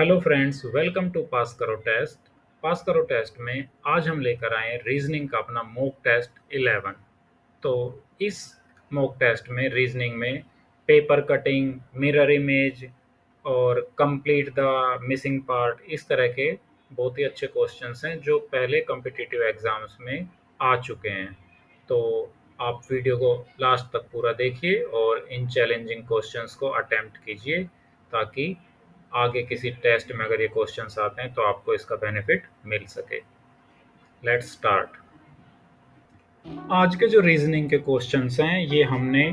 Hello friends, welcome to पास करो test. पास करो test में आज हम लेकर आए रीजनिंग का अपना मॉक टेस्ट 11। तो इस मॉक टेस्ट में रीजनिंग में पेपर कटिंग, मिरर इमेज और कंप्लीट द मिसिंग पार्ट, इस तरह के बहुत ही अच्छे क्वेश्चंस हैं जो पहले कॉम्पिटिटिव एग्जाम्स में आ चुके हैं। तो आप वीडियो को लास्ट तक पूरा देखिए और इन चैलेंजिंग क्वेश्चंस को अटेम्प्ट कीजिए ताकि आगे किसी टेस्ट में अगर ये क्वेश्चंस आते हैं तो आपको इसका बेनिफिट मिल सके। Let's start. आज के जो रीजनिंग के क्वेश्चंस हैं ये हमने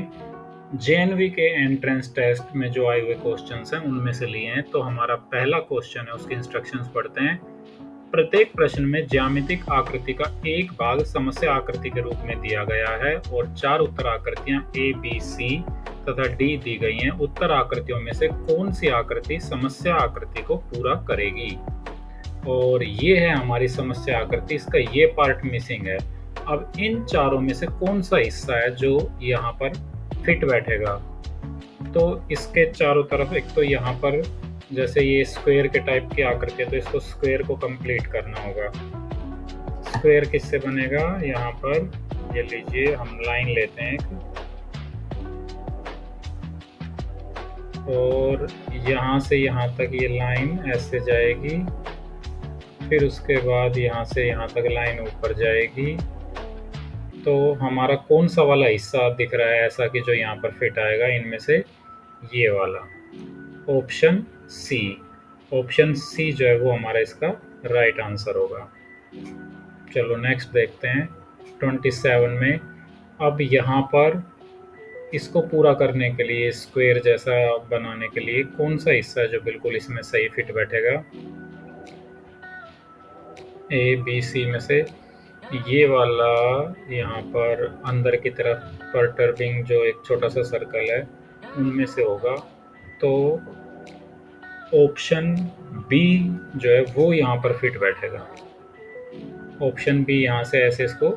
जेएनवी के एंट्रेंस टेस्ट में जो आए हुए क्वेश्चंस हैं उनमें से लिए हैं। तो हमारा पहला क्वेश्चन है, उसके इंस्ट्रक्शंस पढ़ते हैं। प्रत्येक प्रश्न में ज्यामितिक आकृति का एक भाग समस्या आकृति के रूप में दिया गया है और चार उत्तर आकृतियां ए, बी, सी तथा डी दी गई हैं। उत्तर आकृतियों में से कौन सी आकृति समस्या आकृति को पूरा करेगी? और ये है हमारी समस्या आकृति, इसका ये पार्ट मिसिंग है। अब इन चारों में से कौन सा हिस्सा है जो यहाँ पर फिट बैठेगा? तो इसके चारों तरफ एक तो यहाँ पर जैसे ये स्क्वायर के टाइप की आकृति है तो इसको स्क्वायर को कंप्लीट करना होगा। स्क्वायर किससे बनेगा? यहाँ पर ये लीजिए, हम लाइन लेते हैं और यहाँ से यहाँ तक ये लाइन ऐसे जाएगी, फिर उसके बाद यहाँ से यहाँ तक लाइन ऊपर जाएगी। तो हमारा कौन सा वाला हिस्सा दिख रहा है ऐसा कि जो यहाँ पर फिट आएगा? इनमें से ये वाला, ऑप्शन सी। ऑप्शन सी जो है वो हमारा इसका राइट आंसर होगा। चलो नेक्स्ट देखते हैं 27 में। अब यहाँ पर इसको पूरा करने के लिए, स्क्वायर जैसा बनाने के लिए कौन सा हिस्सा है जो बिल्कुल इसमें सही फिट बैठेगा? ए, बी, सी में से ये वाला यहाँ पर अंदर की तरफ परटर्बिंग जो एक छोटा सा सर्कल है उनमें से होगा। तो ऑप्शन बी जो है वो यहाँ पर फिट बैठेगा। ऑप्शन बी यहाँ से ऐसे इसको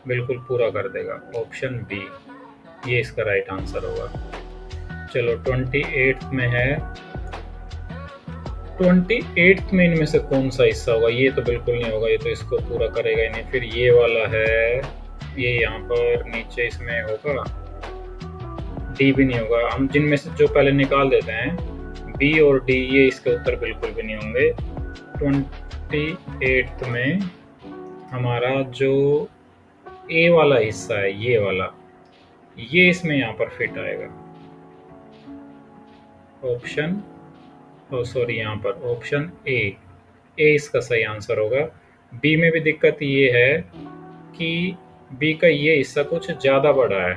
बिल्कुल पूरा कर देगा। ऑप्शन बी ये इसका राइट आंसर होगा। चलो 28 में है। 28 में इनमें से कौन सा हिस्सा होगा? ये तो बिल्कुल नहीं होगा, ये तो इसको पूरा करेगा ही नहीं। फिर ये वाला है, ये यहाँ पर नीचे इसमें होगा। डी भी नहीं होगा। हम जिनमें से जो पहले निकाल देते हैं, बी और डी, ये इसके उत्तर बिल्कुल भी नहीं होंगे। 28 में हमारा जो ए वाला हिस्सा है, ये वाला, ये इसमें यहाँ पर फिट आएगा। ऑप्शन सॉरी यहाँ पर ऑप्शन ए इसका सही आंसर होगा। बी में भी दिक्कत ये है कि बी का ये हिस्सा कुछ ज्यादा बड़ा है।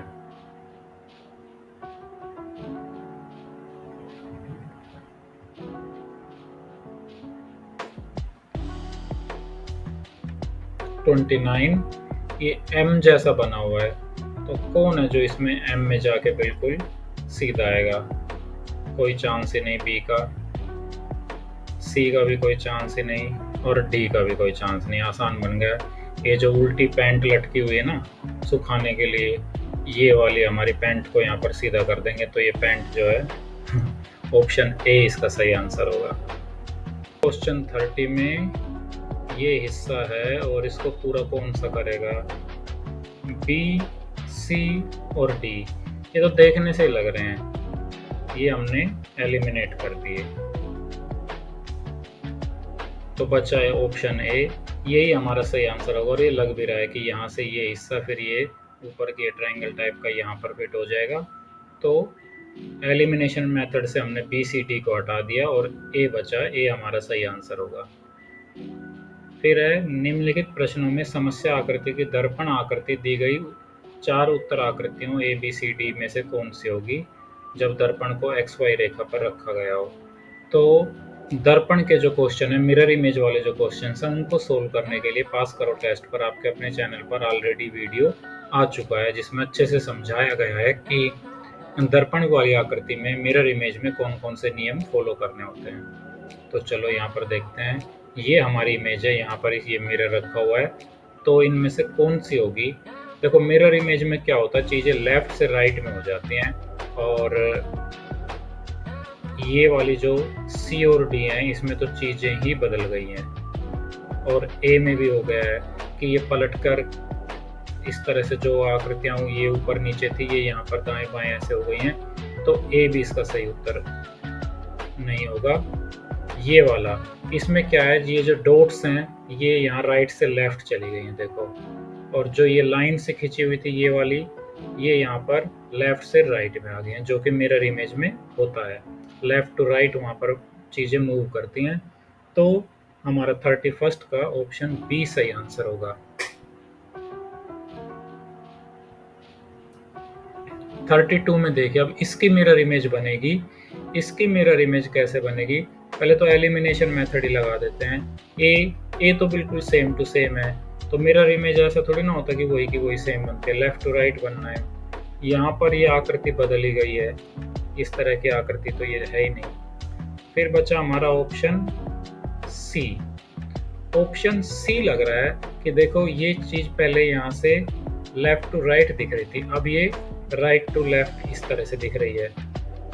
तो 29 ये एम जैसा बना हुआ है, तो कौन है जो इसमें एम में जाके बिल्कुल सीधा आएगा? कोई चांस ही नहीं बी का, सी का भी कोई चांस ही नहीं और डी का भी कोई चांस नहीं। आसान बन गया। ये जो उल्टी पैंट लटकी हुई है ना सुखाने के लिए, ये वाली हमारी पैंट को यहाँ पर सीधा कर देंगे तो ये पैंट जो है ऑप्शन ए इसका सही आंसर होगा। क्वेश्चन 30 में ये हिस्सा है और इसको पूरा कौन सा करेगा? बी, सी और डी। ये तो देखने से ही लग रहे हैं, ये हमने एलिमिनेट कर दिए। तो बचा है ऑप्शन ए, यही हमारा सही आंसर होगा। और ये लग भी रहा है कि यहाँ से ये हिस्सा फिर ये ऊपर के ट्रायंगल टाइप का यहाँ पर फिट हो जाएगा। तो एलिमिनेशन मेथड से हमने बी, सी, डी को हटा दिया और ए बचा। ए हमारा सही आंसर होगा। फिर है निम्नलिखित प्रश्नों में समस्या आकृति की दर्पण आकृति दी गई चार उत्तर आकृतियों ए, बी, सी, डी में से कौन सी होगी जब दर्पण को एक्स वाई रेखा पर रखा गया हो? तो दर्पण के जो क्वेश्चन है, मिरर इमेज वाले जो क्वेश्चन हैं, उनको सोल्व करने के लिए पास करो टेस्ट पर आपके अपने चैनल पर ऑलरेडी वीडियो आ चुका है जिसमें अच्छे से समझाया गया है कि दर्पण वाली आकृति में, मिरर इमेज में कौन कौन से नियम फॉलो करने होते हैं। तो चलो यहाँ पर देखते हैं। ये हमारी इमेज है, यहाँ पर ये मिरर रखा हुआ है। तो इनमें से कौन सी होगी? देखो मिरर इमेज में क्या होता है, चीज़ें लेफ्ट से राइट में हो जाती हैं और ये वाली जो सी और डी हैं इसमें तो चीज़ें ही बदल गई हैं। और ए में भी हो गया है कि ये पलटकर इस तरह से जो आकृतियाँ ये ऊपर नीचे थी ये यहाँ पर दाएं बाएं ऐसे हो गई हैं, तो ए भी इसका सही उत्तर नहीं होगा। ये वाला, इसमें क्या है, ये जो डॉट्स हैं ये यहाँ राइट से लेफ्ट चली गई हैं देखो, और जो ये लाइन से खिंची हुई थी ये वाली, ये यहाँ पर लेफ्ट से राइट में आ गई हैं, जो कि मिरर इमेज में होता है। लेफ्ट टू राइट वहाँ पर चीज़ें मूव करती हैं। तो हमारा 31st का ऑप्शन बी सही आंसर होगा। 32 में देखिए, अब इसकी मिरर इमेज बनेगी। इसकी मिरर इमेज कैसे बनेगी, पहले तो एलिमिनेशन मेथड ही लगा देते हैं। ए तो बिल्कुल सेम टू सेम है, तो मिरर इमेज ऐसा थोड़ी ना होता कि वही सेम बनते हैं, लेफ्ट टू राइट बनना है। यहाँ पर ये आकृति बदली गई है, इस तरह की आकृति तो ये है ही नहीं। फिर बचा हमारा ऑप्शन सी। ऑप्शन सी लग रहा है कि देखो ये चीज़ पहले यहाँ से लेफ्ट टू राइट दिख रही थी, अब ये राइट टू लेफ्ट इस तरह से दिख रही है,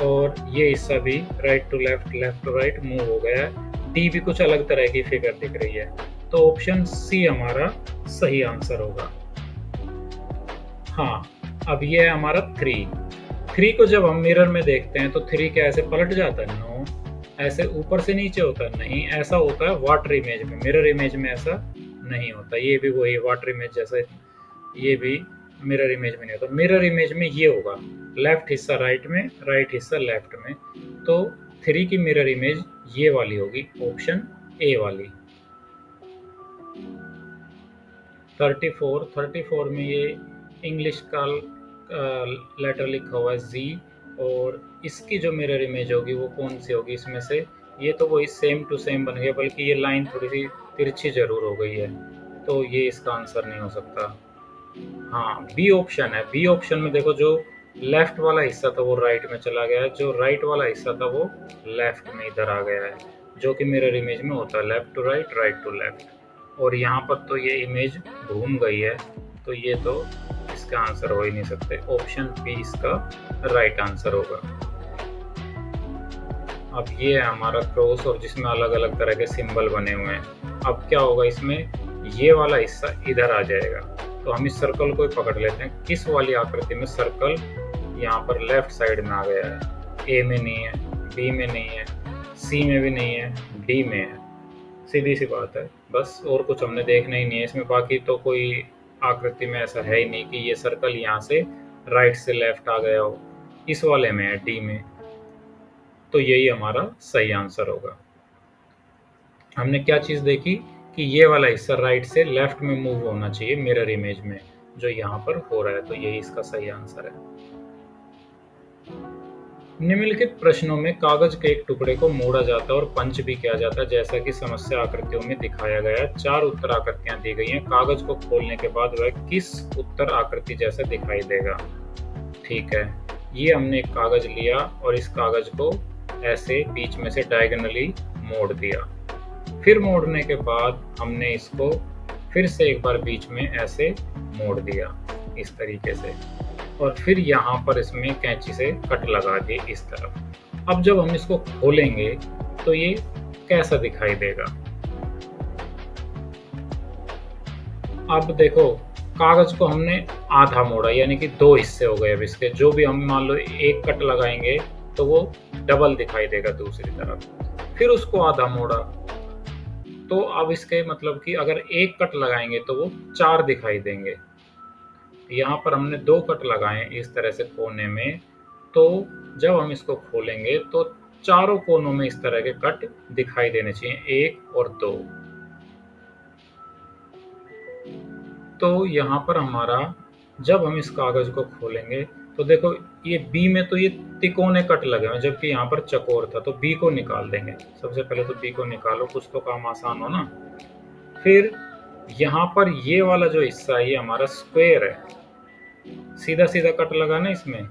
और ये हिस्सा भी right to left to right move हो गया है। डी भी कुछ अलग तरह की फिगर दिख रही है, तो ऑप्शन सी हमारा सही आंसर होगा। हाँ, अब ये है हमारा 3 को जब हम मिरर में देखते हैं तो 3 क्या ऐसे पलट जाता है? नो, ऐसे ऊपर से नीचे होता है? नहीं, ऐसा होता है वाटर इमेज में, मिरर इमेज में ऐसा नहीं होता। ये भी वही वाटर इमेज जैसे, ये भी मिरर इमेज में नहीं होता। मिरर इमेज में ये होगा, लेफ्ट हिस्सा राइट में, राइट हिस्सा लेफ्ट में। तो 3 की मिरर इमेज ये वाली होगी, ऑप्शन ए वाली। 34 में ये इंग्लिश का लेटर लिखा हुआ है जी, और इसकी जो मिरर इमेज होगी वो कौन सी होगी इसमें से? ये तो वही सेम टू सेम बन गया, बल्कि ये लाइन थोड़ी सी तिरछी जरूर हो गई है, तो ये इसका आंसर नहीं हो सकता। हाँ, बी ऑप्शन है। बी ऑप्शन में देखो, जो लेफ्ट वाला हिस्सा था वो राइट में चला गया है, जो राइट वाला हिस्सा था वो लेफ्ट में इधर आ गया है, जो कि मिरर इमेज में होता है left to right, right to left. और यहाँ पर तो ये इमेज घूम गई है, तो ये तो इसका आंसर हो ही नहीं सकते। ऑप्शन बी इसका राइट आंसर होगा। अब ये है हमारा क्रॉस, और जिसमें अलग अलग तरह के सिंबल बने हुए हैं। अब क्या होगा इसमें, ये वाला हिस्सा इधर आ जाएगा, तो हम इस सर्कल को ही पकड़ लेते हैं। किस वाली आकृति में सर्कल यहाँ पर लेफ्ट साइड में आ गया है? ए में नहीं है, बी में नहीं है, सी में भी नहीं है, डी में है। सीधी सी बात है, बस और कुछ हमने देखना ही नहीं है इसमें। बाकी तो कोई आकृति में ऐसा है ही नहीं कि ये सर्कल यहाँ से राइट से लेफ्ट आ गया हो। इस वाले में है, डी में, तो यही हमारा सही आंसर होगा। हमने क्या चीज़ देखी कि ये वाला हिस्सा राइट से लेफ्ट में मूव होना चाहिए मिरर इमेज में, जो यहाँ पर हो रहा है, तो यही इसका सही आंसर है। निम्नलिखित प्रश्नों में कागज के एक टुकड़े को मोड़ा जाता है और पंच भी किया जाता है, जैसा कि समस्या आकृतियों में दिखाया गया है। 4 उत्तर आकृतियां दी गई हैं। कागज को खोलने के बाद वह किस उत्तर आकृति जैसा दिखाई देगा? ठीक है, ये हमने एक कागज लिया और इस कागज को ऐसे बीच में से डायगोनली मोड़ दिया। फिर मोड़ने के बाद हमने इसको फिर से एक बार बीच में ऐसे मोड़ दिया इस तरीके से, और फिर यहाँ पर इसमें कैंची से कट लगा दिए इस तरफ। अब जब हम इसको खोलेंगे तो ये कैसा दिखाई देगा? अब देखो, कागज को हमने आधा मोड़ा, यानी कि 2 हिस्से हो गए। अब इसके जो भी हम मान लो एक कट लगाएंगे तो वो डबल दिखाई देगा दूसरी तरफ। फिर उसको आधा मोड़ा, तो अब इसके मतलब कि अगर एक कट लगाएंगे तो वो 4 दिखाई देंगे। यहाँ पर हमने 2 कट लगाए इस तरह से कोने में, तो जब हम इसको खोलेंगे तो चारों कोनों में इस तरह के कट दिखाई देने चाहिए, 1 और 2। तो यहाँ पर हमारा जब हम इस कागज को खोलेंगे तो देखो, ये बी में तो ये तिकोने कट लगे हुए, जबकि यहाँ पर चकोर था, तो बी को निकाल देंगे। सबसे पहले तो बी को निकालो, कुछ तो काम आसान हो ना। फिर यहाँ पर ये वाला जो हिस्सा है ये हमारा स्क्वायर है, सीधा सीधा कट लगा ना इसमें,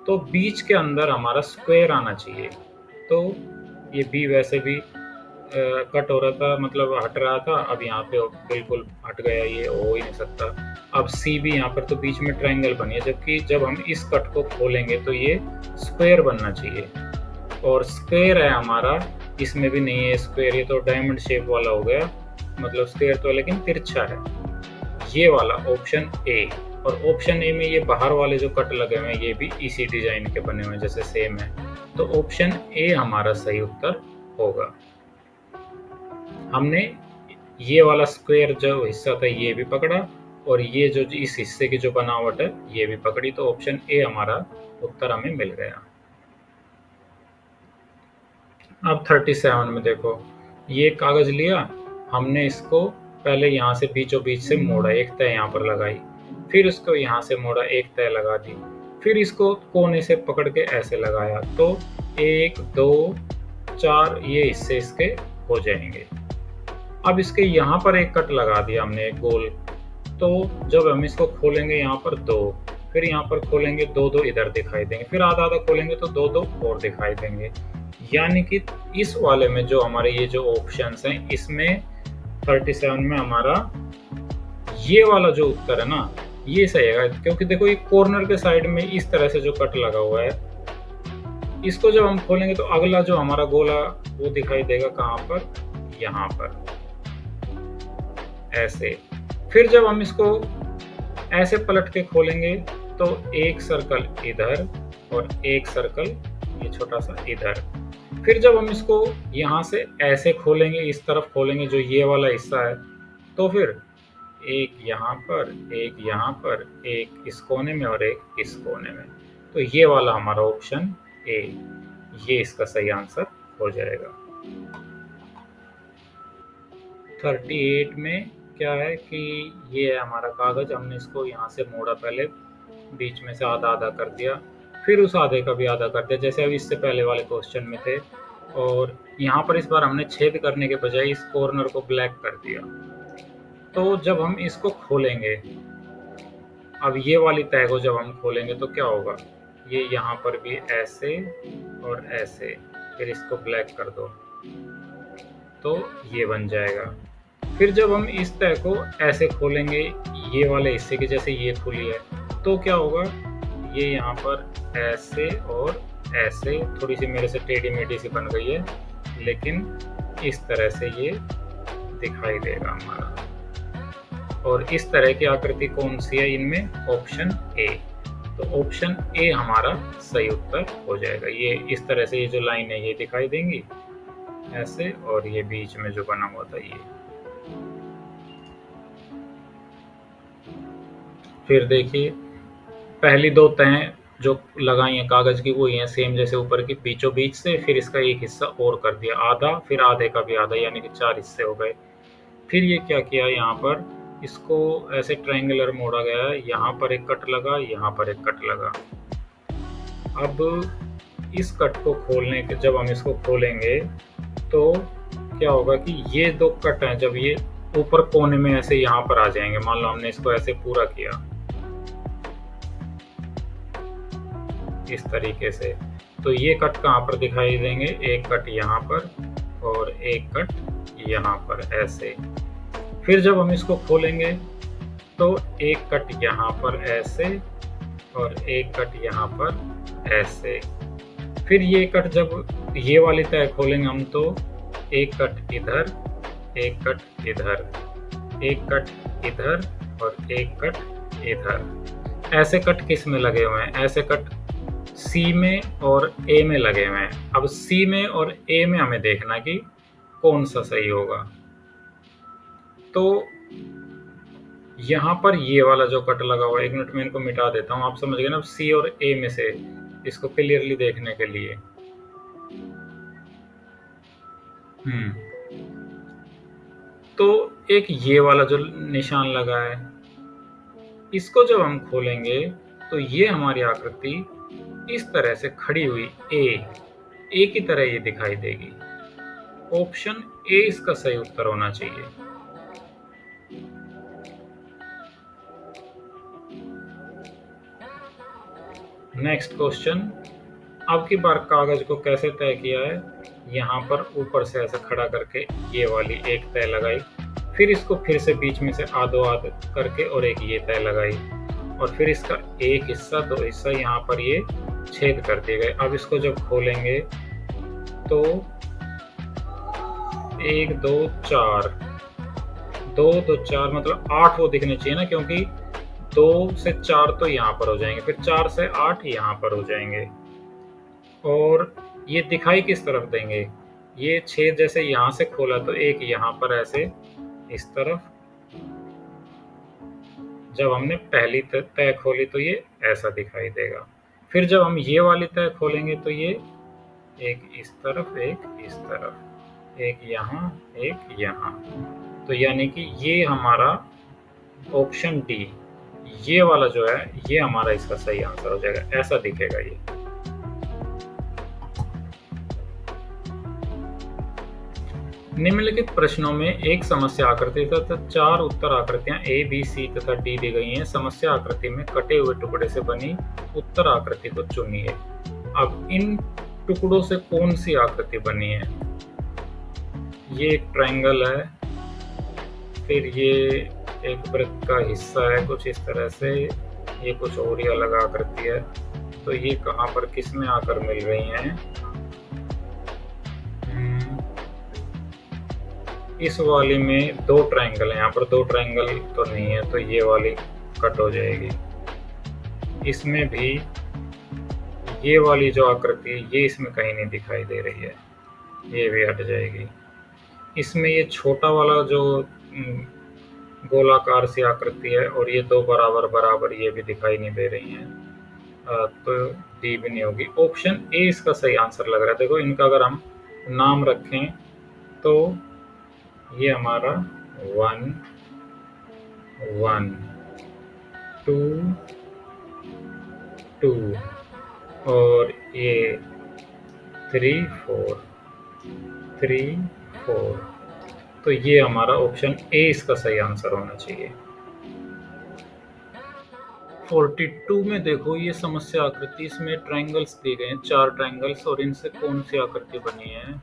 तो बीच के अंदर हमारा स्क्वायर आना चाहिए। तो ये बी वैसे भी कट हो रहा था, मतलब हट रहा था, अब यहाँ पे बिल्कुल हट गया, ये हो ही नहीं सकता। अब सी भी यहाँ पर तो बीच में ट्रायंगल बनी है, जबकि जब हम इस कट को खोलेंगे तो ये स्क्वायर बनना चाहिए। और स्क्वायर है हमारा, इसमें भी नहीं है स्क्वायर, ये तो डायमंड शेप वाला हो गया, मतलब स्क्वायर तो लेकिन तिरछा है, ये वाला ऑप्शन ए। और ऑप्शन ए में ये बाहर वाले जो कट लगे हुए हैं ये भी इसी डिजाइन के बने हुए हैं, जैसे सेम है, तो ऑप्शन ए हमारा सही उत्तर होगा। हमने ये वाला स्क्वायर जो हिस्सा था ये भी पकड़ा, और ये जो इस हिस्से की जो बनावट है ये भी पकड़ी, तो ऑप्शन ए हमारा उत्तर हमें मिल गया। अब 37 में देखो, ये कागज लिया हमने, इसको पहले यहाँ से बीचों बीच से मोड़ा, एक तय यहाँ पर लगाई, फिर उसको यहाँ से मोड़ा, एक तय लगा दी, फिर इसको कोने से पकड़ के ऐसे लगाया, तो 1 2 4 ये हिस्से इसके हो जाएंगे। अब इसके यहाँ पर एक कट लगा दिया हमने, एक गोल, तो जब हम इसको खोलेंगे यहाँ पर 2, फिर यहाँ पर खोलेंगे 2 2 इधर दिखाई देंगे, फिर आधा आधा खोलेंगे तो 2 2 और दिखाई देंगे। यानी कि इस वाले में जो हमारे ये जो ऑप्शंस हैं, इसमें 37 में हमारा ये वाला जो उत्तर है ना ये सही है, क्योंकि देखो ये कॉर्नर के साइड में इस तरह से जो कट लगा हुआ है, इसको जब हम खोलेंगे तो अगला जो हमारा गोला वो दिखाई देगा कहाँ पर, यहाँ पर ऐसे। फिर जब हम इसको ऐसे पलट के खोलेंगे तो एक सर्कल इधर और एक सर्कल ये छोटा सा इधर। फिर जब हम इसको यहाँ से ऐसे खोलेंगे, इस तरफ खोलेंगे जो ये वाला हिस्सा है, तो फिर एक यहाँ पर, एक यहाँ पर, एक इस कोने में और एक इस कोने में, तो ये वाला हमारा ऑप्शन ए, ये इसका सही आंसर हो जाएगा। 38 में क्या है कि ये है हमारा कागज, हमने इसको यहाँ से मोड़ा, पहले बीच में से आधा आधा कर दिया, फिर उस आधे का भी आधा कर दिया, जैसे अभी इससे पहले वाले क्वेश्चन में थे, और यहाँ पर इस बार हमने छेद करने के बजाय इस कॉर्नर को ब्लैक कर दिया। तो जब हम इसको खोलेंगे, अब ये वाली तह को जब हम खोलेंगे तो क्या होगा, ये यहाँ पर भी ऐसे और ऐसे, फिर इसको ब्लैक कर दो तो ये बन जाएगा। फिर जब हम इस तह को ऐसे खोलेंगे, ये वाले हिस्से की जैसे ये खुली है, तो क्या होगा, ये यहाँ पर ऐसे और ऐसे, थोड़ी सी मेरे से टेढ़ी मेढ़ी सी बन गई है, लेकिन इस तरह से ये दिखाई देगा हमारा। और इस तरह की आकृति कौन सी है इनमें, ऑप्शन ए, तो ऑप्शन ए हमारा सही उत्तर हो जाएगा। ये इस तरह से ये जो लाइन है ये दिखाई देंगी ऐसे, और ये बीच में जो बना हुआ था ये। फिर देखिए, पहली दो तहें जो लगाई हैं कागज की वो ये हैं सेम जैसे ऊपर की, बीचों बीच से, फिर इसका एक हिस्सा और कर दिया आधा, फिर आधे का भी आधा, यानी कि 4 हिस्से हो गए। फिर ये क्या किया, यहाँ पर इसको ऐसे ट्रायंगुलर मोड़ा गया है, यहाँ पर एक कट लगा, यहाँ पर एक कट लगा। अब इस कट को खोलने के, जब हम इसको खोलेंगे तो क्या होगा कि ये 2 कट हैं, जब ये ऊपर कोने में ऐसे यहाँ पर आ जाएंगे, मान लो हमने इसको ऐसे पूरा किया इस तरीके से, तो ये कट कहाँ पर दिखाई देंगे, एक कट यहाँ पर और एक कट यहाँ पर ऐसे। फिर जब हम इसको खोलेंगे तो एक कट यहाँ पर ऐसे और एक कट यहाँ पर ऐसे। फिर ये कट जब ये वाली तह खोलेंगे हम तो एक कट इधर, एक कट इधर, एक कट इधर और एक कट इधर। ऐसे कट किस में लगे हुए हैं, ऐसे कट सी में और ए में लगे हुए हैं। अब सी में और ए में हमें देखना कि कौन सा सही होगा। तो यहाँ पर ये वाला जो कट लगा हुआ है, एक मिनट में इनको मिटा देता हूँ, आप समझ गए ना। अब सी और ए में से इसको क्लियरली देखने के लिए तो एक ये वाला जो निशान लगा है, इसको जब हम खोलेंगे तो ये हमारी आकृति इस तरह से खड़ी हुई ए की तरह ये दिखाई देगी। ऑप्शन ए इसका सही उत्तर होना चाहिए। नेक्स्ट क्वेश्चन, अब की बार कागज को कैसे तय किया है, यहाँ पर ऊपर से ऐसा खड़ा करके ये वाली एक तय लगाई, फिर इसको फिर से बीच में से आधो आध करके और एक ये तय लगाई, और फिर इसका एक हिस्सा 2 हिस्सा यहाँ पर ये छेद कर दिए गए। अब इसको जब खोलेंगे तो 1 2 4, 2 2 4 मतलब 8 वो दिखने चाहिए ना, क्योंकि 2 से 4 तो यहाँ पर हो जाएंगे, फिर 4 से 8 यहाँ पर हो जाएंगे। और ये दिखाई किस तरफ देंगे? ये छेद जैसे यहाँ से खोला तो एक यहाँ पर ऐसे इस तरफ, जब हमने पहली तय खोली तो ये ऐसा दिखाई देगा। फिर जब हम ये वाली तय खोलेंगे तो ये एक इस तरफ, एक इस तरफ, एक यहाँ, एक यहाँ। तो यानी कि ये हमारा ऑप्शन डी, ये वाला जो है ये हमारा इसका सही आंसर हो जाएगा, ऐसा दिखेगा ये। निम्नलिखित प्रश्नों में एक समस्या आकृति तथा 4 उत्तर आकृतियां ए, बी, सी तथा डी दी गई हैं। समस्या आकृति में कटे हुए टुकड़े से बनी उत्तर आकृति को चुनिए। अब इन टुकड़ों से कौन सी आकृति बनी है? ये एक ट्रायंगल है, फिर ये एक वृत्त का हिस्सा है कुछ इस तरह से, ये कुछ और ही अलग आकृति है। तो ये कहाँ पर किस में आकर मिल रही हैं? इस वाली में 2 ट्रायंगल है, यहाँ पर 2 ट्रायंगल तो नहीं है, तो ये वाली कट हो जाएगी। इसमें भी ये वाली जो आकृति है ये इसमें कहीं नहीं दिखाई दे रही है, ये भी हट जाएगी। इसमें ये छोटा वाला जो गोलाकार सी आकृति है और ये 2 बराबर बराबर ये भी दिखाई नहीं दे रही हैं, तो डी भी नहीं होगी। ऑप्शन ए इसका सही आंसर लग रहा है। देखो इनका अगर हम नाम रखें तो ये हमारा 1 1 2 2 और ये 3 4 3 4, तो ये हमारा ऑप्शन ए इसका सही आंसर होना चाहिए। 42 में देखो ये समस्या आकृति, इसमें ट्रायंगल्स दिए गए हैं, 4 ट्रायंगल्स, और इनसे कौन सी आकृति बनी है?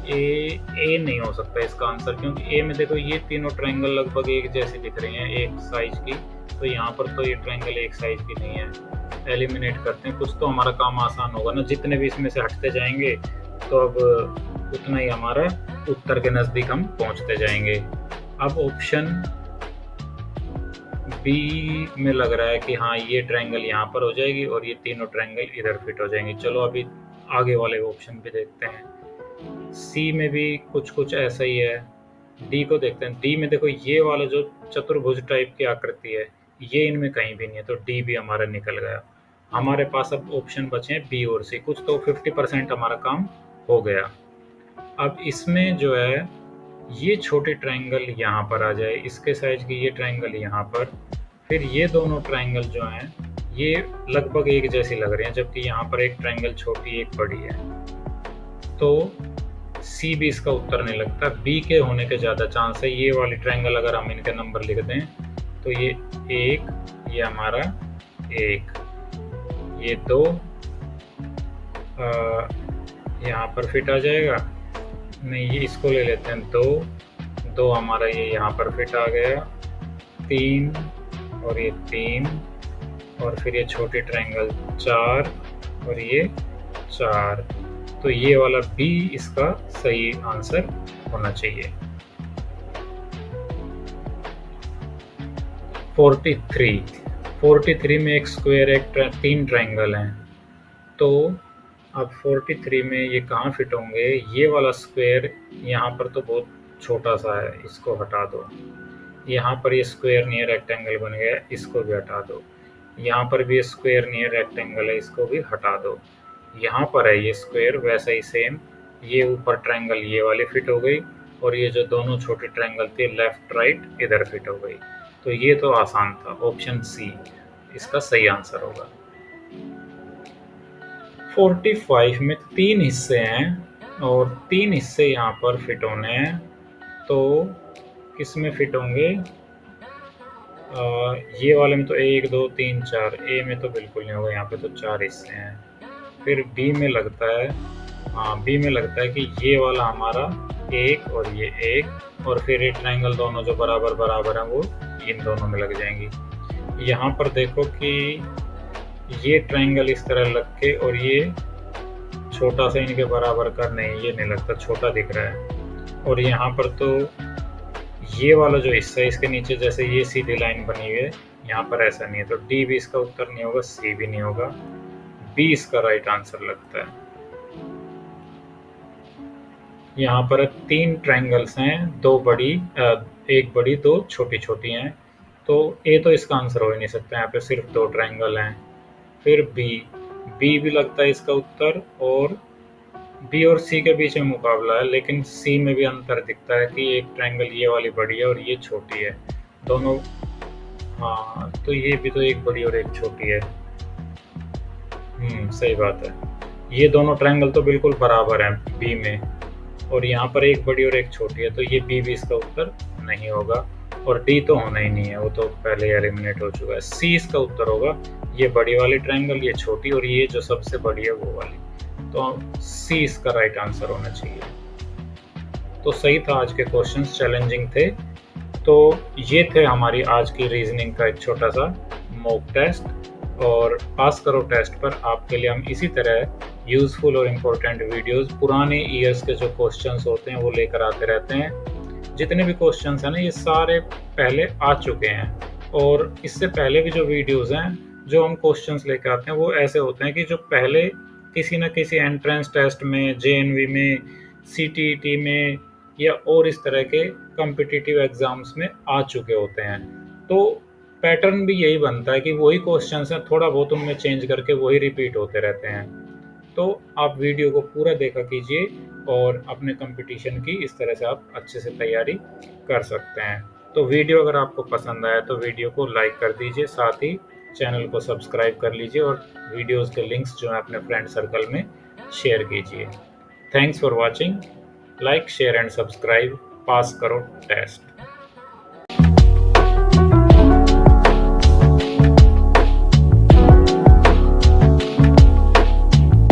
ए नहीं हो सकता इसका आंसर, क्योंकि ए में देखो ये तीनों ट्रायंगल लगभग एक जैसी दिख रही हैं, एक साइज की, तो यहाँ पर तो ये ट्रायंगल एक साइज की नहीं है। एलिमिनेट करते हैं, कुछ तो हमारा काम आसान होगा ना, जितने भी इसमें से हटते जाएंगे तो अब उतना ही हमारा उत्तर के नज़दीक हम पहुँचते जाएंगे। अब ऑप्शन बी में लग रहा है कि हाँ ये ट्रायंगल यहाँ पर हो जाएगी और ये तीनों ट्रायंगल इधर फिट हो जाएंगे। चलो अभी आगे वाले ऑप्शन भी देखते हैं। सी में भी कुछ ऐसा ही है। डी को देखते हैं। डी में देखो ये वाला जो चतुर्भुज टाइप की आकृति है ये इनमें कहीं भी नहीं है, तो डी भी हमारा निकल गया। हमारे पास अब ऑप्शन बचे हैं बी और सी, कुछ तो 50% हमारा काम हो गया। अब इसमें जो है ये छोटे ट्रायंगल यहाँ पर आ जाए, इसके साइज की ये ट्रायंगल यहाँ पर, फिर ये दोनों ट्रायंगल जो हैं ये लगभग एक जैसी लग रही हैं, जबकि यहाँ पर एक ट्रायंगल छोटी एक बड़ी है, तो सी भी इसका उत्तर नहीं लगता। बी के होने के ज़्यादा चांस है। ये वाली ट्रायंगल अगर हम इनके नंबर लिख दें तो ये 1, ये हमारा 1, ये 2 यहाँ पर फिट आ जाएगा, नहीं ये इसको ले लेते हैं 2 हमारा ये यहाँ पर फिट आ गया, 3 और ये 3, और फिर ये छोटी ट्रायंगल 4 और ये 4, तो ये वाला बी इसका सही आंसर होना चाहिए। 43 में एक स्क्वायर, 3 ट्रायंगल हैं, तो अब 43 में ये कहाँ फिट होंगे? ये वाला स्क्वायर यहाँ पर तो बहुत छोटा सा है, इसको हटा दो। यहाँ पर ये स्क्वायर नहीं है, रेक्टेंगल बन गया, इसको भी हटा दो। यहाँ पर भी ये स्क्वायर नहीं है, रेक्टेंगल है, इसको भी हटा दो। यहाँ पर है ये स्क्वायर, वैसा ही सेम ये ऊपर ट्रायंगल ये वाली फिट हो गई, और ये जो दोनों छोटे ट्रायंगल थे लेफ्ट राइट इधर फिट हो गई। तो ये तो आसान था, ऑप्शन सी इसका सही आंसर होगा। 45 में 3 हिस्से हैं और 3 हिस्से यहाँ पर फिट होने हैं, तो किस में फिट होंगे? ये वाले में तो 1 2 3 4, ए में तो बिल्कुल नहीं होगा, यहाँ पे तो 4 हिस्से हैं। फिर बी में लगता है, हाँ बी में लगता है कि ये वाला हमारा 1 और ये 1, और फिर ये ट्रायंगल दोनों जो बराबर बराबर हैं वो इन दोनों में लग जाएंगी। यहाँ पर देखो कि ये ट्रायंगल इस तरह लग के और ये छोटा सा इनके बराबर का नहीं, ये नहीं लगता, छोटा दिख रहा है। और यहाँ पर तो ये वाला जो हिस्सा है इसके नीचे जैसे ये सीधी लाइन बनी हुई है, यहाँ पर ऐसा नहीं है, तो डी भी इसका उत्तर नहीं होगा, सी भी नहीं होगा, बी इसका राइट आंसर लगता है। यहाँ पर 3 ट्रायंगल्स हैं, एक बड़ी 2 छोटी-छोटी हैं, तो ए तो इसका आंसर हो ही नहीं सकता, यहाँ पे सिर्फ 2 ट्रायंगल हैं। फिर बी भी लगता है इसका उत्तर, और बी और सी के बीच में मुकाबला है, लेकिन सी में भी अंतर दिखता है कि एक ट्रायंगल ये वाली बड़ी है और ये छोटी है, दोनों। हाँ, तो ये भी तो एक बड़ी और एक छोटी है। सही बात है। ये दोनों ट्रायंगल तो बिल्कुल बराबर हैं बी में, और यहाँ पर एक बड़ी और एक छोटी है, तो ये बी भी इसका उत्तर नहीं होगा, और डी तो होना ही नहीं है, वो तो पहले एलिमिनेट हो चुका है। सी इसका उत्तर होगा, ये बड़ी वाली ट्रायंगल, ये छोटी, और ये जो सबसे बड़ी है वो वाली, तो सी इसका राइट आंसर होना चाहिए। तो सही था, आज के क्वेश्चंस चैलेंजिंग थे। तो ये थे हमारी आज की रीजनिंग का एक छोटा सा मॉक टेस्ट, और पास करो टेस्ट पर आपके लिए हम इसी तरह यूज़फुल और इम्पोर्टेंट वीडियोस पुराने ईयर्स के जो क्वेश्चंस होते हैं वो लेकर आते रहते हैं। जितने भी क्वेश्चंस हैं ना, ये सारे पहले आ चुके हैं, और इससे पहले भी जो वीडियोस हैं जो हम क्वेश्चंस लेकर आते हैं वो ऐसे होते हैं कि जो पहले किसी न किसी एंट्रेंस टेस्ट में, जेएनवी में, सीटीईटी में, या और इस तरह के कॉम्पिटिटिव एग्जाम्स में आ चुके होते हैं। तो पैटर्न भी यही बनता है कि वही क्वेश्चंस हैं, थोड़ा बहुत उनमें चेंज करके वही रिपीट होते रहते हैं। तो आप वीडियो को पूरा देखा कीजिए, और अपने कंपटीशन की इस तरह से आप अच्छे से तैयारी कर सकते हैं। तो वीडियो अगर आपको पसंद आया तो वीडियो को लाइक कर दीजिए, साथ ही चैनल को सब्सक्राइब कर लीजिए, और वीडियोस के लिंक्स जो है अपने फ्रेंड सर्कल में शेयर कीजिए। Thanks for watching. Like, share and subscribe. Pass करो टेस्ट।